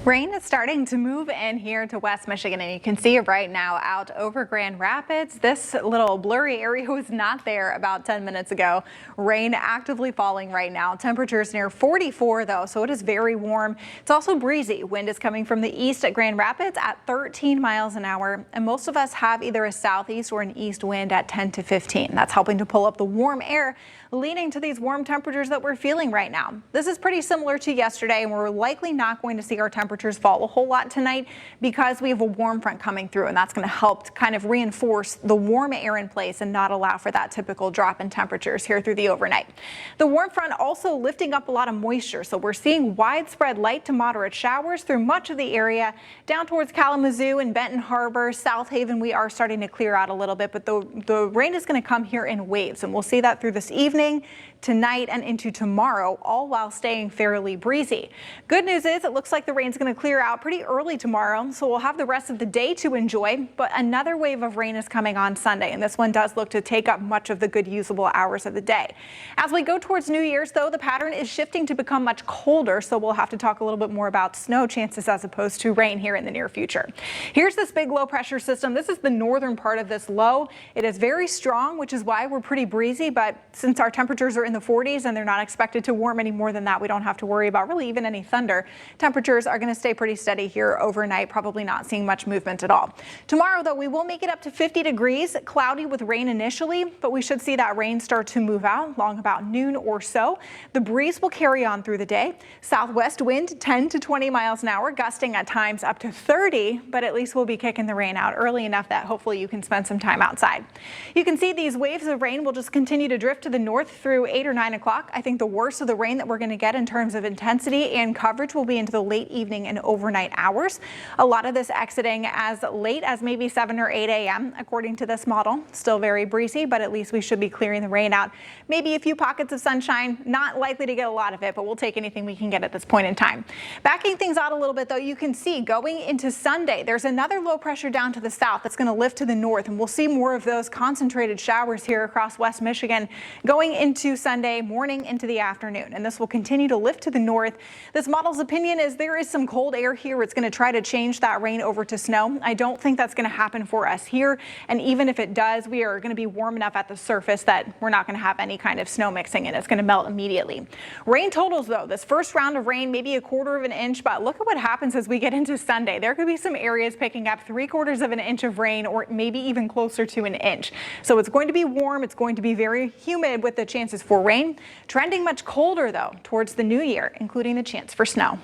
Rain is starting to move in here to West Michigan, and you can see it right now out over Grand Rapids. This little blurry area was not there about 10 minutes ago. Rain actively falling right now. Temperatures near 44 though, so it is very warm. It's also breezy. Wind is coming from the east at Grand Rapids at 13 miles an hour, and most of us have either a southeast or an east wind at 10 to 15. That's helping to pull up the warm air, leading to these warm temperatures that we're feeling right now. This is pretty similar to yesterday, and we're likely not going to see our temperatures fall a whole lot tonight because we have a warm front coming through, and that's going to help to kind of reinforce the warm air in place and not allow for that typical drop in temperatures here through the overnight. The warm front also lifting up a lot of moisture, so we're seeing widespread light to moderate showers through much of the area. Down towards Kalamazoo and Benton Harbor, South Haven, we are starting to clear out a little bit, but the rain is going to come here in waves, and we'll see that through this evening, tonight, and into tomorrow, all while staying fairly breezy. Good news is it looks like the rain's going to clear out pretty early tomorrow, so we'll have the rest of the day to enjoy, but another wave of rain is coming on Sunday, and this one does look to take up much of the good usable hours of the day. As we go towards New Year's, though, the pattern is shifting to become much colder, so we'll have to talk a little bit more about snow chances as opposed to rain here in the near future. Here's this big low pressure system. This is the northern part of this low. It is very strong, which is why we're pretty breezy, but since our temperatures are in the 40s and they're not expected to warm any more than that, we don't have to worry about really even any thunder. Temperatures are going to stay pretty steady here overnight, probably not seeing much movement at all. Tomorrow, though, we will make it up to 50 degrees, cloudy with rain initially, but we should see that rain start to move out along about noon or so. The breeze will carry on through the day. Southwest wind 10 to 20 miles an hour, gusting at times up to 30, but at least we'll be kicking the rain out early enough that hopefully you can spend some time outside. You can see these waves of rain will just continue to drift to the north through 8 or 9 o'clock. I think the worst of the rain that we're going to get in terms of intensity and coverage will be into the late evening and overnight hours. A lot of this exiting as late as maybe 7 or 8 a.m. according to this model. Still very breezy, but at least we should be clearing the rain out. Maybe a few pockets of sunshine, not likely to get a lot of it, but we'll take anything we can get at this point in time. Backing things out a little bit, though, you can see going into Sunday, there's another low pressure down to the south that's going to lift to the north, and we'll see more of those concentrated showers here across West Michigan going into Sunday morning into the afternoon, and this will continue to lift to the north. This model's opinion is there is some cold air here. It's going to try to change that rain over to snow. I don't think that's going to happen for us here, and even if it does, we are going to be warm enough at the surface that we're not going to have any kind of snow mixing in. It's going to melt immediately. Rain totals, though, this first round of rain, maybe 1/4 of an inch, but look at what happens as we get into Sunday. There could be some areas picking up 3/4 of an inch of rain, or maybe even closer to an inch. So it's going to be warm. It's going to be very humid with the chances for rain. Trending much colder, though, towards the new year, including the chance for snow.